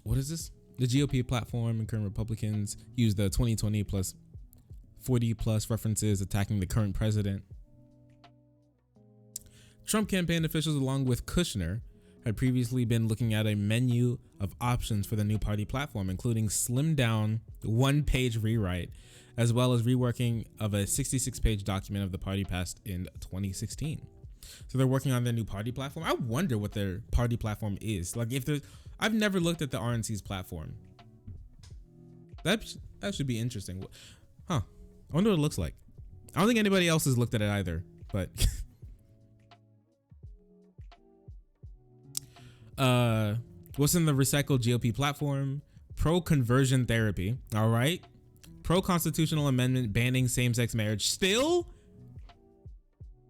what is this? The GOP platform and current Republicans use the 2020 plus 40 plus references attacking the current president. Trump campaign officials, along with Kushner, had previously been looking at a menu of options for the new party platform, including slimmed down one-page rewrite, as well as reworking of a 66-page document of the party passed in 2016. So they're working on their new party platform. I wonder what their party platform is. Like, if there's, I've never looked at the RNC's platform. That should be interesting. Huh? I wonder what it looks like. I don't think anybody else has looked at it either, but what's in the recycled GOP platform? Pro-conversion therapy. All right. Pro-constitutional amendment banning same-sex marriage. Still?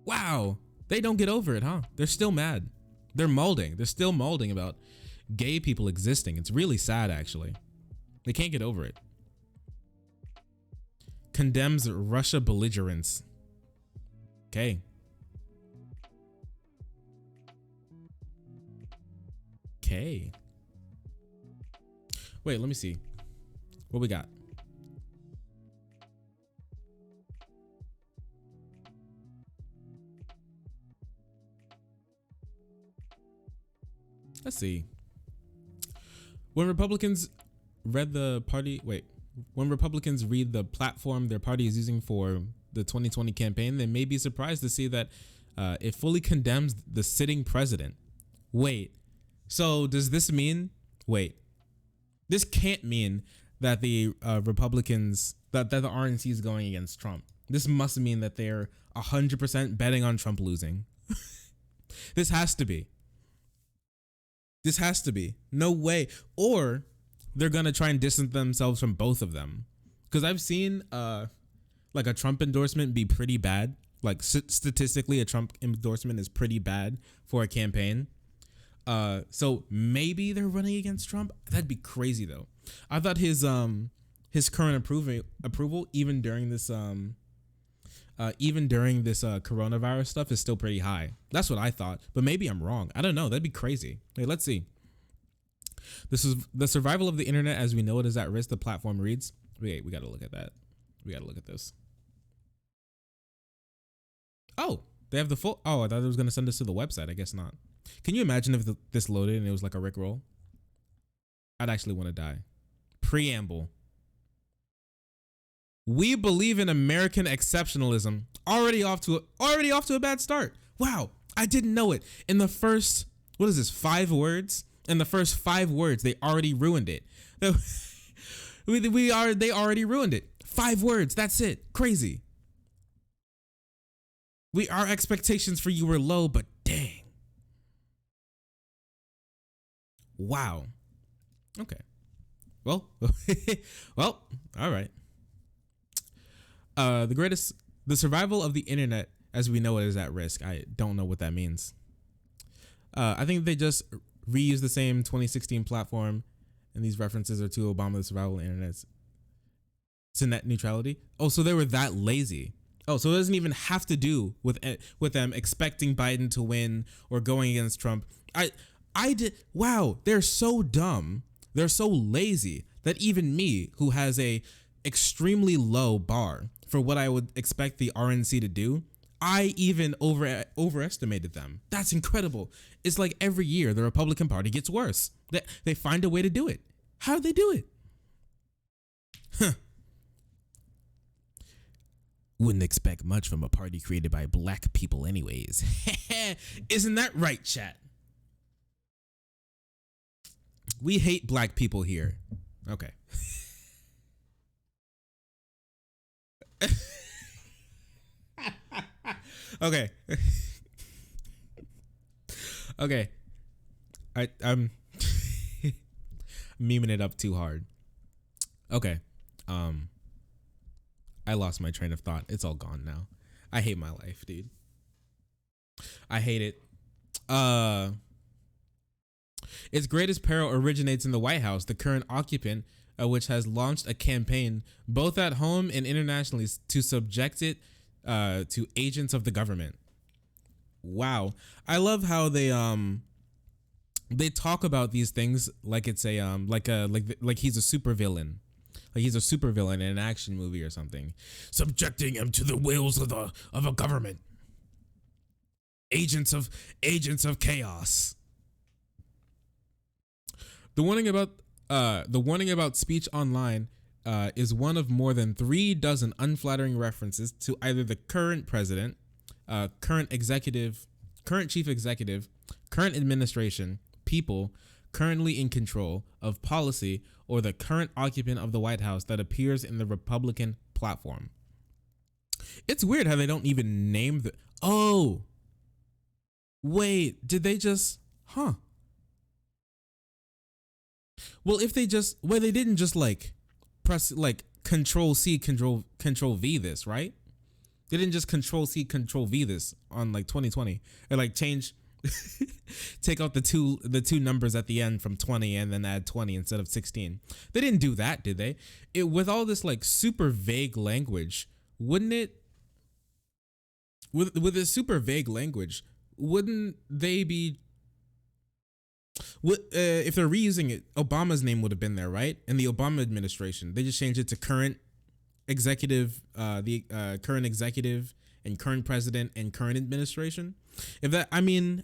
Wow. They don't get over it, huh? They're still mad. They're molding. They're still molding about gay people existing. It's really sad, actually. They can't get over it. Condemns Russia belligerence. Okay. Okay. Wait, let me see. What we got? Let's see. When Republicans read the party, when Republicans read the platform their party is using for the 2020 campaign, they may be surprised to see that it fully condemns the sitting president. Wait, so does this mean, this can't mean that the Republicans, that the RNC is going against Trump. This must mean that they're 100% betting on Trump losing. This has to be. This has to be. No way. Or they're going to try and distance themselves from both of them. Because I've seen like a Trump endorsement be pretty bad. Like statistically, a Trump endorsement is pretty bad for a campaign. So maybe they're running against Trump. That'd be crazy though. I thought his current approval even during this coronavirus stuff is still pretty high. That's what I thought, but maybe I'm wrong. I don't know. That'd be crazy. Hey, let's see. This is the survival of the internet as we know it is at risk. The platform reads. Wait, we got to look at that. We got to look at this. Oh, they have the full. Oh, I thought it was going to send us to the website. I guess not. Can you imagine if this loaded and it was like a Rickroll? I'd actually want to die. Preamble. We believe in American exceptionalism. Already off to a bad start. Wow, I didn't know it. In the first, what is this, 5 words? In the first 5 words, they already ruined it. They already ruined it. 5 words, that's it. Crazy. Our expectations for you were low, but dang. Wow. Okay. Well, well, all right. The survival of the internet as we know it is at risk. I don't know what that means. I think they just reuse the same 2016 platform, and these references are to Obama, the survival of the internet. To net neutrality. Oh, so they were that lazy. Oh, so it doesn't even have to do with them expecting Biden to win or going against Trump. I did. Wow, they're so dumb. They're so lazy that even me, who has a extremely low bar for what I would expect the RNC to do, I even overestimated them. That's incredible. It's like every year the Republican Party gets worse. They find a way to do it. How do they do it? Huh. Wouldn't expect much from a party created by black people anyways. Isn't that right, chat? We hate black people here. Okay. Okay. Okay. I'm memeing it up too hard. Okay. I lost my train of thought. It's all gone now. I hate my life, dude. I hate it. Its greatest peril originates in the White House, the current occupant, which has launched a campaign both at home and internationally to subject it to agents of the government. Wow. I love how they they talk about these things like it's a like he's a super villain, like he's a super villain in an action movie or something, subjecting him to the wills of a government, agents of chaos. The warning about speech online is one of more than 3 dozen unflattering references to either the current president, current chief executive, current administration, people currently in control of policy, or the current occupant of the White House that appears in the Republican platform. It's weird how they don't even name the. Oh, wait, did they just? Huh. Well, if they just, well, they didn't just like press like Control C, Control V this, right? They didn't just Control C, Control V this on like 2020, or like change, take out the two numbers at the end from 20 and then add 20 instead of 16. They didn't do that, did they? It with all this like super vague language, wouldn't it? With this super vague language, wouldn't they be? If they're reusing it, Obama's name would have been there, right? In the Obama administration, they just changed it to current executive, current executive and current president and current administration. If that, I mean,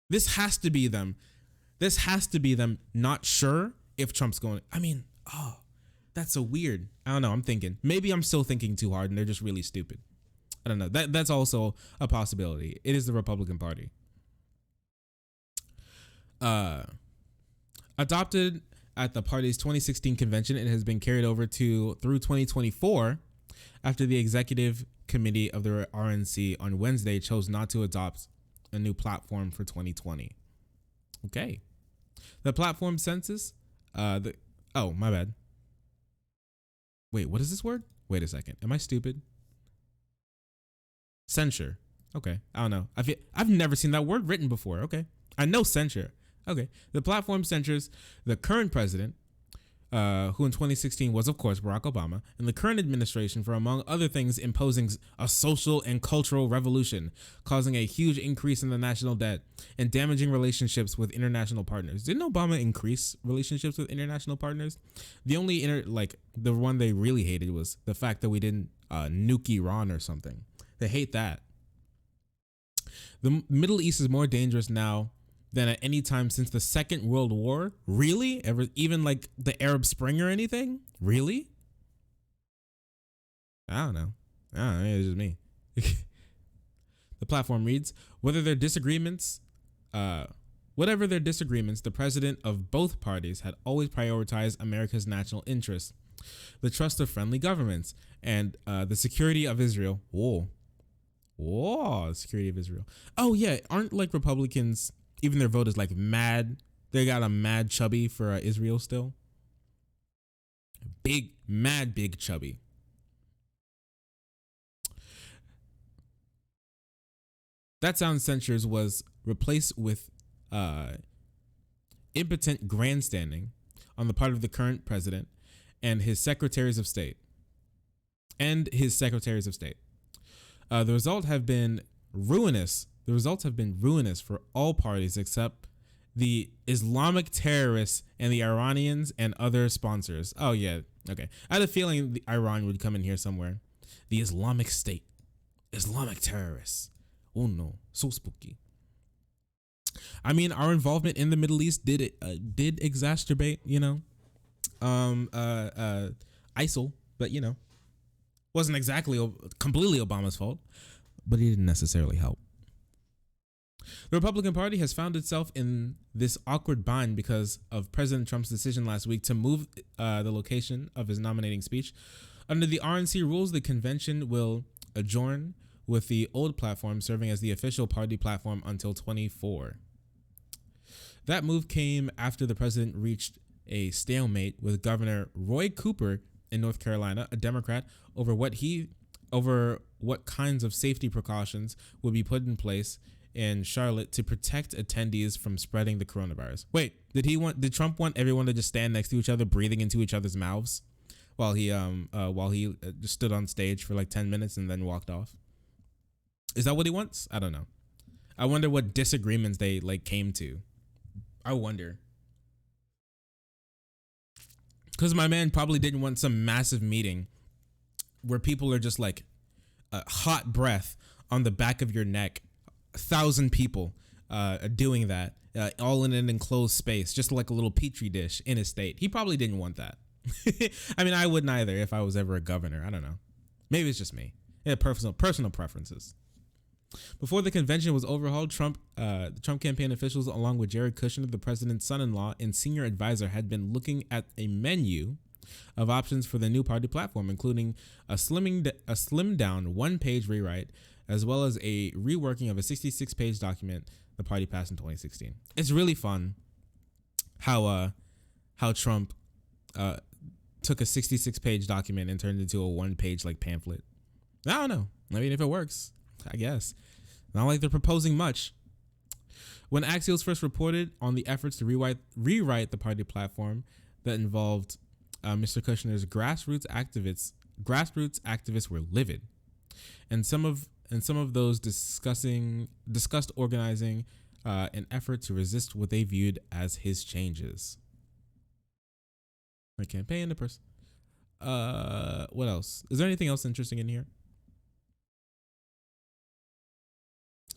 this has to be them. This has to be them. Not sure if Trump's going. I mean, oh, that's so weird. I don't know. I'm thinking maybe I'm still thinking too hard, and they're just really stupid. I don't know. That's also a possibility. It is the Republican Party. Adopted at the party's 2016 convention, it has been carried over through 2024 after the executive committee of the RNC on Wednesday chose not to adopt a new platform for 2020. Okay. The platform census, oh, my bad. Wait, what is this word? Wait a second. Am I stupid? Censure. Okay. I don't know. I've never seen that word written before. Okay. I know censure. Okay. The platform censures the current president, who in 2016 was, of course, Barack Obama, and the current administration for, among other things, imposing a social and cultural revolution, causing a huge increase in the national debt and damaging relationships with international partners. Didn't Obama increase relationships with international partners? The only the one they really hated was the fact that we didn't nuke Iran or something. They hate that. The Middle East is more dangerous now than at any time since the Second World War. Really? Even like the Arab Spring or anything? Really? I don't know. Maybe it's just me. The platform reads, whatever their disagreements, the president of both parties had always prioritized America's national interests, the trust of friendly governments, and the security of Israel. Whoa, security of Israel. Oh yeah, aren't like Republicans, even their vote is like mad. They got a mad chubby for Israel still. Big chubby. That sound censures was replaced with impotent grandstanding on the part of the current president and his secretaries of state. The results have been ruinous. The results have been ruinous for all parties except the Islamic terrorists and the Iranians and other sponsors. Oh yeah, okay. I had a feeling Iran would come in here somewhere. The Islamic State, Islamic terrorists. Oh no, so spooky. I mean, our involvement in the Middle East did exacerbate, ISIL, but wasn't exactly completely Obama's fault, but he didn't necessarily help. The Republican Party has found itself in this awkward bind because of President Trump's decision last week to move the location of his nominating speech. Under the RNC rules, the convention will adjourn with the old platform serving as the official party platform until 24. That move came after the president reached a stalemate with Governor Roy Cooper in North Carolina, a Democrat, over what kinds of safety precautions would be put in place in Charlotte to protect attendees from spreading the coronavirus. Wait, did Trump want everyone to just stand next to each other, breathing into each other's mouths while he just stood on stage for like 10 minutes and then walked off? Is that what he wants? I don't know. I wonder what disagreements they like came to. I wonder. Because my man probably didn't want some massive meeting where people are just like a hot breath on the back of your neck. 1,000 people doing that, all in an enclosed space, just like a little petri dish in a state. He probably didn't want that. I mean, I wouldn't either if I was ever a governor. I don't know. Maybe it's just me. Yeah, personal preferences. Before the convention was overhauled, the Trump campaign officials, along with Jared Kushner, the president's son-in-law and senior advisor, had been looking at a menu of options for the new party platform, including a slimmed down one-page rewrite, as well as a reworking of a 66-page document the party passed in 2016. It's really fun how Trump took a 66-page document and turned it into a one-page like pamphlet. I don't know. I mean, if it works, I guess. Not like they're proposing much. When Axios first reported on the efforts to rewrite the party platform that involved Mr. Kushner's grassroots activists were livid, and some of those discussed organizing an effort to resist what they viewed as his changes. My campaign, the person. What else? Is there anything else interesting in here?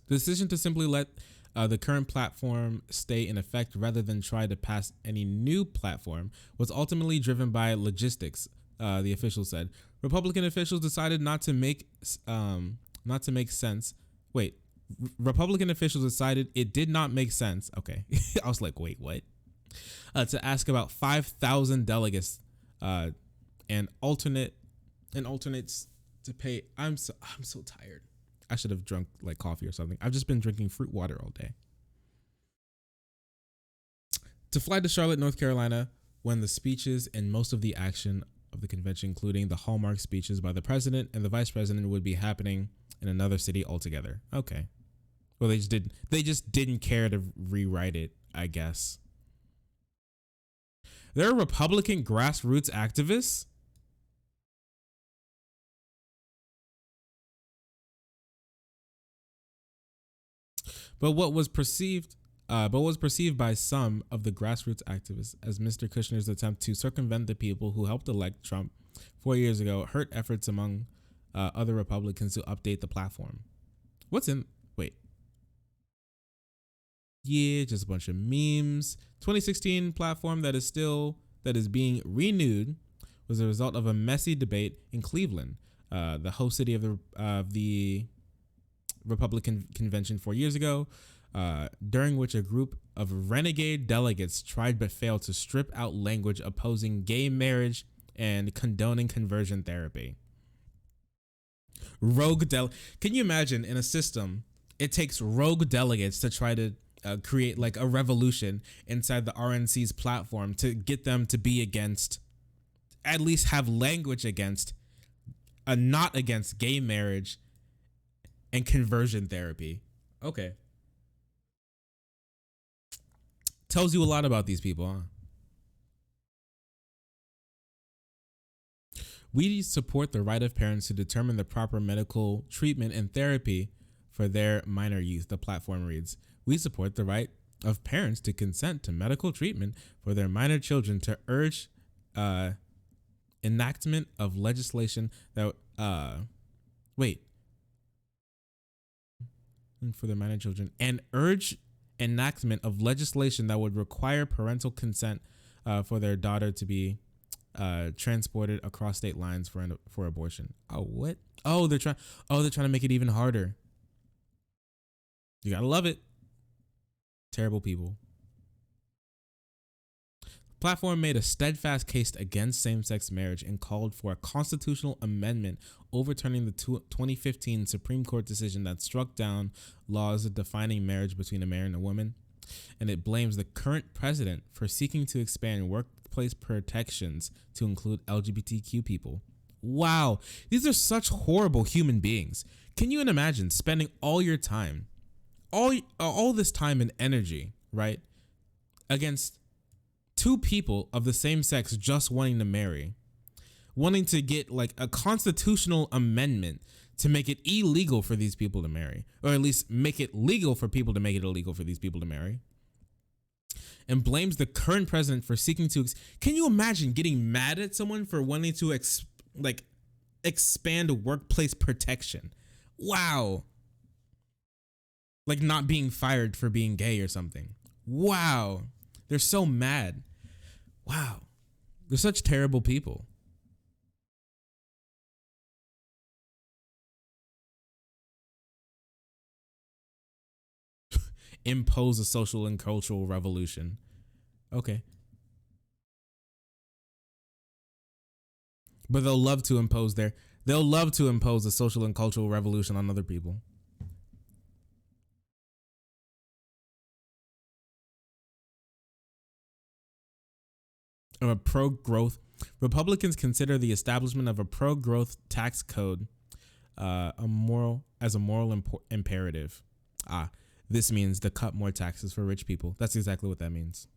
The decision to simply let the current platform stay in effect rather than try to pass any new platform was ultimately driven by logistics, the official said. Republican officials decided not to make sense. Wait, Republican officials decided it did not make sense. Okay, I was like, wait, what? To ask about 5,000 delegates and alternates to pay. I'm so tired. I should have drunk like coffee or something. I've just been drinking fruit water all day. To fly to Charlotte, North Carolina, when the speeches and most of the action of the convention, including the hallmark speeches by the president and the vice president, would be happening in another city altogether. Okay. Well, they just didn't care to rewrite it, I guess. There are Republican grassroots activists. But what was perceived by some of the grassroots activists as Mr. Kushner's attempt to circumvent the people who helped elect Trump 4 years ago hurt efforts among other Republicans to update the platform. Yeah, just a bunch of memes. 2016 platform that is being renewed was a result of a messy debate in Cleveland, the host city of the Republican convention 4 years ago, during which a group of renegade delegates tried but failed to strip out language opposing gay marriage and condoning conversion therapy. Can you imagine in a system, it takes rogue delegates to try to create like a revolution inside the RNC's platform to get them to be against, at least have language against, not against gay marriage and conversion therapy. Okay. Tells you a lot about these people, huh? We support the right of parents to determine the proper medical treatment and therapy for their minor youth, the platform reads. We support the right of parents to consent to medical treatment for their minor children, to urge enactment of legislation that for their minor children, and urge enactment of legislation that would require parental consent for their daughter to be transported across state lines for abortion. Oh, what? Oh, they're trying to make it even harder. You gotta love it. Terrible people. Platform made a steadfast case against same-sex marriage and called for a constitutional amendment overturning the 2015 Supreme Court decision that struck down laws defining marriage between a man and a woman. And it blames the current president for seeking to expand workplace protections to include LGBTQ people. Wow, these are such horrible human beings. Can you imagine spending all your time, all this time and energy, right, against two people of the same sex just wanting to marry, wanting to get like a constitutional amendment to make it illegal for these people to marry, or at least make it legal for people to make it illegal for these people to marry, and blames the current president for seeking to. Can you imagine getting mad at someone for wanting to expand workplace protection? Wow. Like not being fired for being gay or something. Wow. They're so mad. Wow. They're such terrible people. Impose a social and cultural revolution. Okay. But they'll love to impose a social and cultural revolution on other people. Of a pro-growth, Republicans consider the establishment of a pro-growth tax code a moral imperative. This means to cut more taxes for rich people. That's exactly what that means.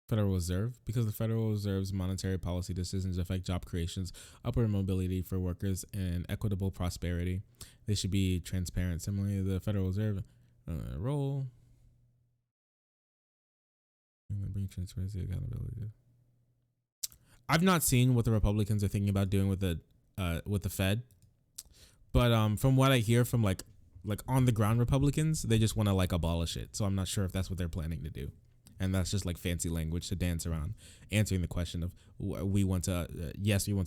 Federal Reserve, because the Federal Reserve's monetary policy decisions affect job creations, upward mobility for workers, and equitable prosperity. They should be transparent. Similarly, the Federal Reserve role bring transparency, accountability. I've not seen what the Republicans are thinking about doing with the Fed, but from what I hear from like on the ground Republicans, they just want to like abolish it. So I'm not sure if that's what they're planning to do. And that's just like fancy language to dance around answering the question of we want to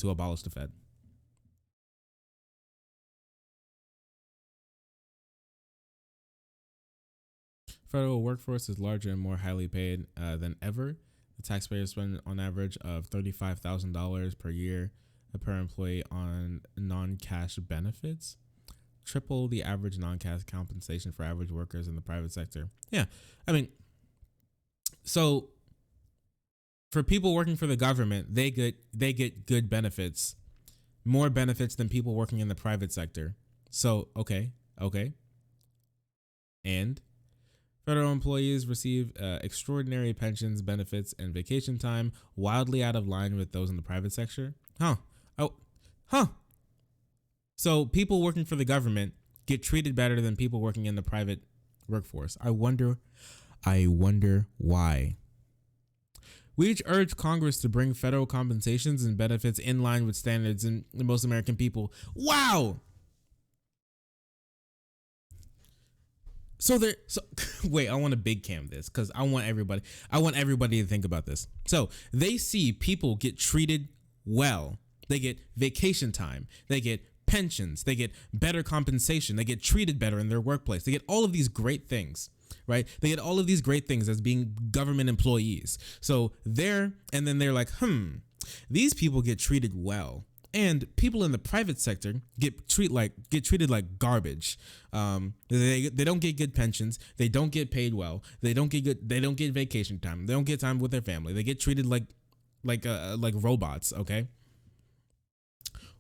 abolish the Fed. Federal workforce is larger and more highly paid than ever. The taxpayers spend on average of $35,000 per year per employee on non-cash benefits, triple the average non-cash compensation for average workers in the private sector. Yeah, I mean, so for people working for the government, they get good benefits, more benefits than people working in the private sector. So okay, and federal employees receive extraordinary pensions, benefits, and vacation time, wildly out of line with those in the private sector. So people working for the government get treated better than people working in the private workforce. I wonder why. We urge Congress to bring federal compensations and benefits in line with standards in most American people. Wow. So wait, I want to big cam this because I want everybody to think about this. So they see people get treated well. They get vacation time. They get pensions. They get better compensation. They get treated better in their workplace. They get all of these great things, right? They get all of these great things as being government employees. So they're like, these people get treated well. And people in the private sector get treated like garbage. They don't get good pensions. They don't get paid well. They don't get vacation time. They don't get time with their family. They get treated like robots. Okay.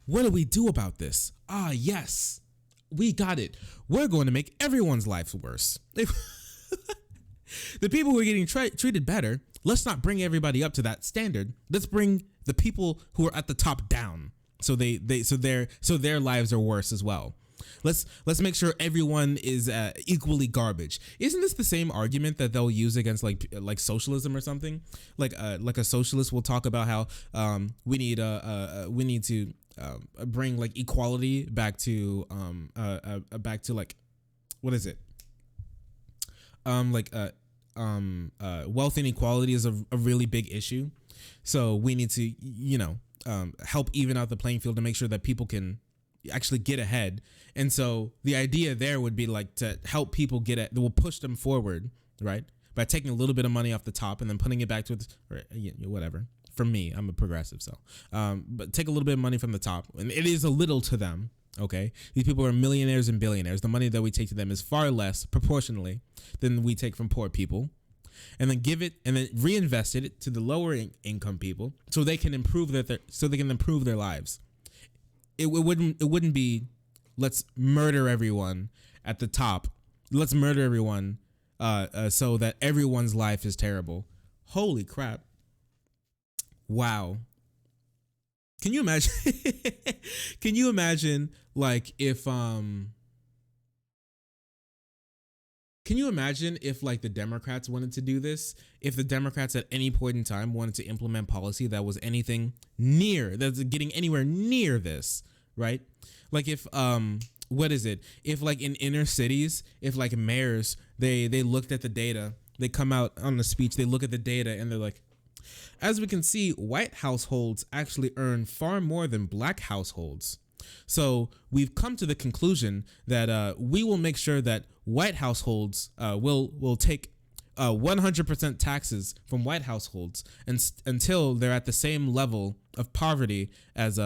What do we do about this? Yes, we got it. We're going to make everyone's lives worse. The people who are getting treated better, let's not bring everybody up to that standard. Let's bring the people who are at the top down. So their lives are worse as well. Let's make sure everyone is equally garbage. Isn't this the same argument that they'll use against like socialism or something? Like a socialist will talk about how we need to bring like equality back to like, what is it? Wealth inequality is a really big issue. So we need to, help even out the playing field to make sure that people can actually get ahead. And so the idea there would be like to help people get it. We'll push them forward, right? By taking a little bit of money off the top and then putting it back to whatever. For me, I'm a progressive, so but take a little bit of money from the top, and it is a little to them. Okay, these people are millionaires and billionaires. The money that we take to them is far less proportionally than we take from poor people, and then give it and then reinvest it to the lower income people so they can improve their lives. it wouldn't be let's murder everyone at the top. Let's murder everyone so that everyone's life is terrible. Holy crap. Wow. Can you imagine can you imagine like if can you imagine if like the Democrats wanted to do this? If the Democrats at any point in time wanted to implement policy that was anything near, that's getting anywhere near this, right? Like if what is it? If like in inner cities, if like mayors, they looked at the data, they come out on the speech, they look at the data and they're like, as we can see, white households actually earn far more than black households. So we've come to the conclusion that we will make sure that white households will take 100% taxes from white households until they're at the same level of poverty as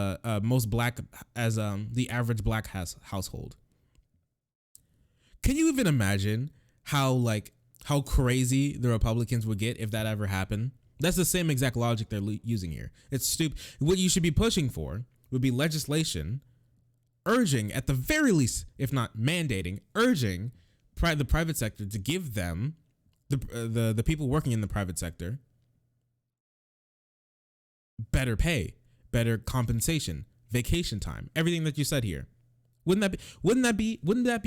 most black as the average black household. Can you even imagine how crazy the Republicans would get if that ever happened? That's the same exact logic they're using here. It's stupid. What you should be pushing for would be legislation urging, at the very least, if not mandating, urging the private sector to give them the people working in the private sector better pay, better compensation, vacation time, everything that you said here. Wouldn't that be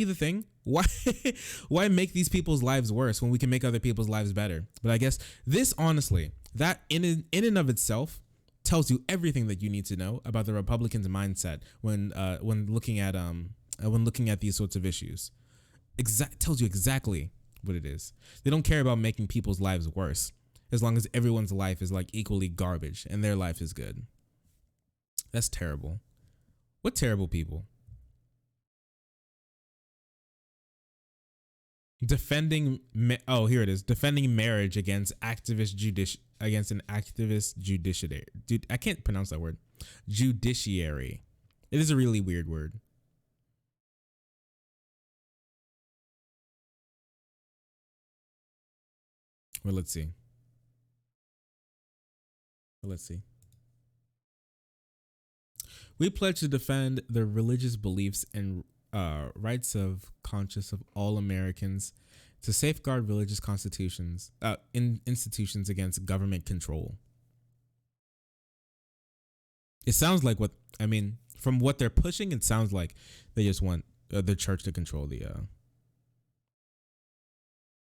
the thing? Why make these people's lives worse when we can make other people's lives better? But I guess this, honestly, that in and of itself tells you everything that you need to know about the Republicans' mindset when looking at these sorts of issues. Tells you exactly what it is. They don't care about making people's lives worse, as long as everyone's life is like equally garbage and their life is good. That's terrible. What terrible people. Defending here it is. Defending marriage against an activist judiciary. Dude, I can't pronounce that word. Judiciary. It is a really weird word. Well, let's see. We pledge to defend the religious beliefs and rights of conscience of all Americans, to safeguard religious institutions against government control. It sounds like from what they're pushing, it sounds like they just want the church to control the.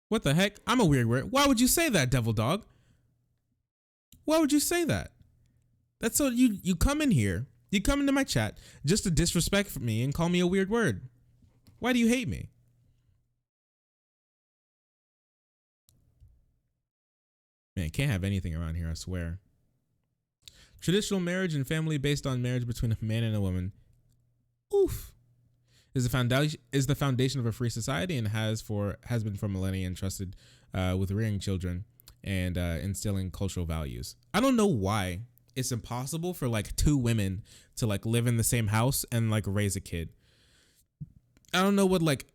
What the heck? I'm a weird word. Why would you say that, Devil Dog? Why would you say that? That's so you come in here. You come into my chat just to disrespect me and call me a weird word. Why do you hate me? Man, can't have anything around here, I swear. Traditional marriage and family based on marriage between a man and a woman. Oof. Is the foundation of a free society and has been for millennia entrusted with rearing children and instilling cultural values. I don't know why it's impossible for like two women to like live in the same house and like raise a kid. I don't know what like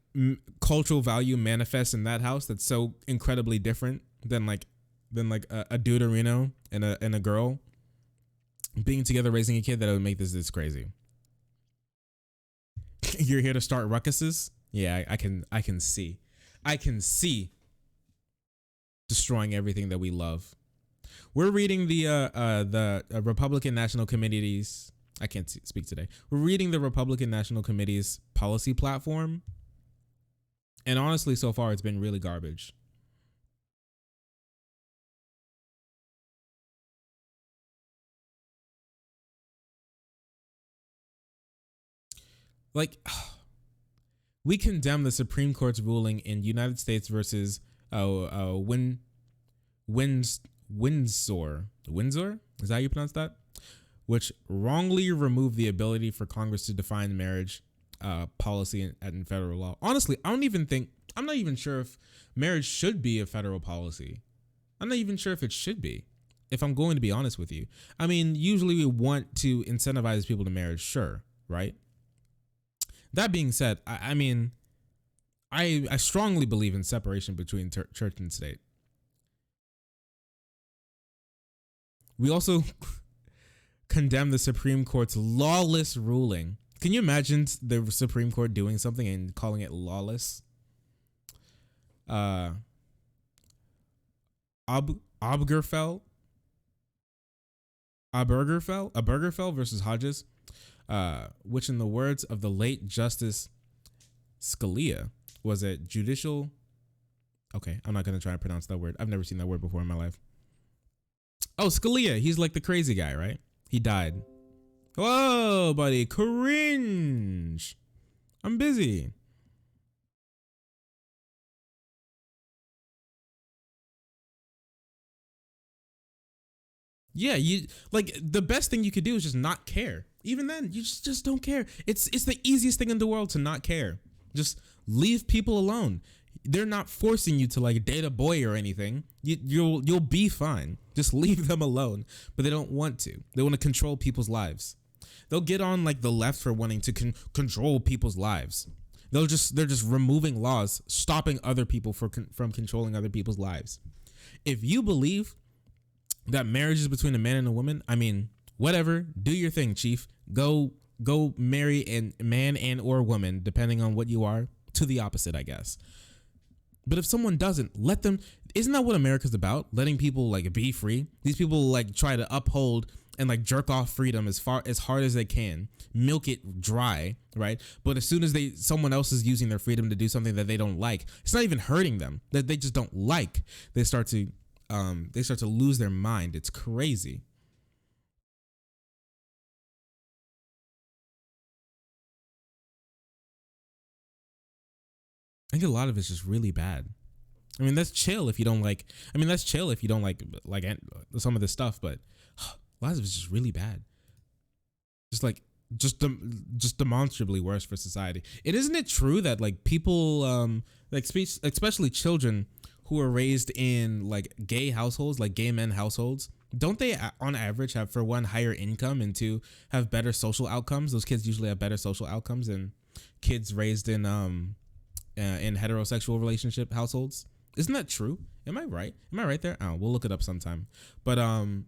cultural value manifests in that house that's so incredibly different than a deuterino and a girl being together raising a kid that would make this crazy. You're here to start ruckuses? Yeah, I can see destroying everything that we love. We're reading the Republican National Committee's. I can't speak today. We're reading the Republican National Committee's policy platform, and honestly, so far it's been really garbage. Like, we condemn the Supreme Court's ruling in United States versus Windsor. Windsor? Is that how you pronounce that? Which wrongly removed the ability for Congress to define marriage policy in federal law. Honestly, I'm not even sure if marriage should be a federal policy. I'm not even sure if it should be, if I'm going to be honest with you. I mean, usually we want to incentivize people to marriage, sure, right? That being said, I strongly believe in separation between church and state. We also condemn the Supreme Court's lawless ruling. Can you imagine the Supreme Court doing something and calling it lawless? Obergefell versus Hodges, which in the words of the late Justice Scalia was a judicial. Okay, I'm not gonna try to pronounce that word. I've never seen that word before in my life. Oh, Scalia. He's like the crazy guy, right? He died. Whoa, buddy. Cringe. I'm busy. Yeah, you like the best thing you could do is just not care. Even then, you just don't care. It's the easiest thing in the world to not care. Just leave people alone. They're not forcing you to like date a boy or anything. You'll be fine. Just leave them alone. But they don't want to. They want to control people's lives. They'll get on like the left for wanting to control people's lives. They're just removing laws, stopping other people from controlling other people's lives. If you believe that marriage is between a man and a woman, I mean, whatever, do your thing, chief. Go marry a man and or woman, depending on what you are, to the opposite, I guess. But if someone doesn't, let them. Isn't that what America's about? Letting people like be free. These people like try to uphold and like jerk off freedom as hard as they can, milk it dry, right? But as soon as someone else is using their freedom to do something that they don't like, it's not even hurting them, that they just don't like, they start to lose their mind. It's crazy. I think a lot of it's just really bad. I mean, that's chill if you don't like. I mean, that's chill if you don't like some of this stuff. But a lot of it's just really bad. Just like just demonstrably worse for society. Isn't it true that like people like especially children who are raised in like gay households, like gay men households, don't they on average have, for one, higher income, and two, have better social outcomes? Those kids usually have better social outcomes than kids raised in heterosexual relationship households. Isn't that true? Am I right? Am I right there? Oh, we'll look it up sometime. But I'm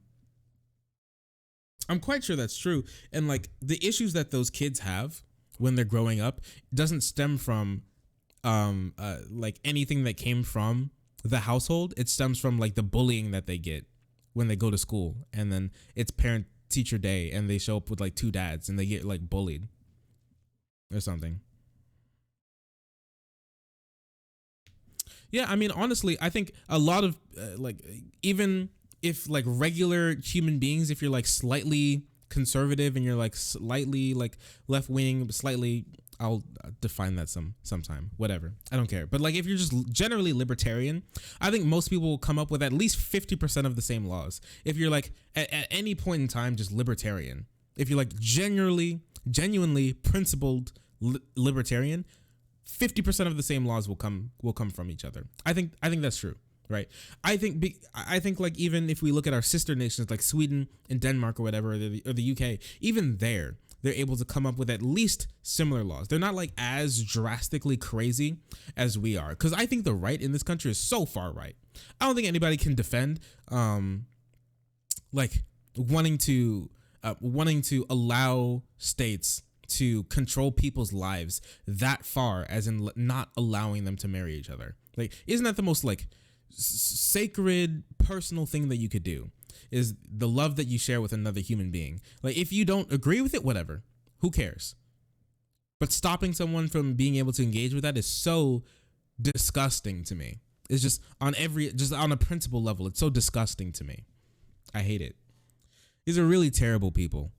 quite sure that's true. And like the issues that those kids have when they're growing up doesn't stem from like anything that came from the household. It stems from like the bullying that they get when they go to school, and then it's parent teacher day and they show up with like two dads and they get like bullied or something. Yeah, I mean, honestly, I think a lot of like, even if like regular human beings, if you're like slightly conservative and you're like slightly like left wing, slightly, I'll define that sometime, whatever, I don't care. But like, if you're just generally libertarian, I think most people will come up with at least 50% of the same laws. If you're like at any point in time just libertarian, if you're like genuinely principled libertarian, 50% of the same laws will come from each other. I think that's true, right? I think like, even if we look at our sister nations like Sweden and Denmark or whatever, or the UK, even they're able to come up with at least similar laws. They're not like as drastically crazy as we are, because I think the right in this country is so far right. I don't think anybody can defend like wanting to allow states to control people's lives that far, as in not allowing them to marry each other. Like, isn't that the most like sacred personal thing that you could do, is the love that you share with another human being? Like, if you don't agree with it, whatever, who cares? But stopping someone from being able to engage with that is so disgusting to me. It's just on a principle level, it's so disgusting to me. I hate it. These are really terrible people.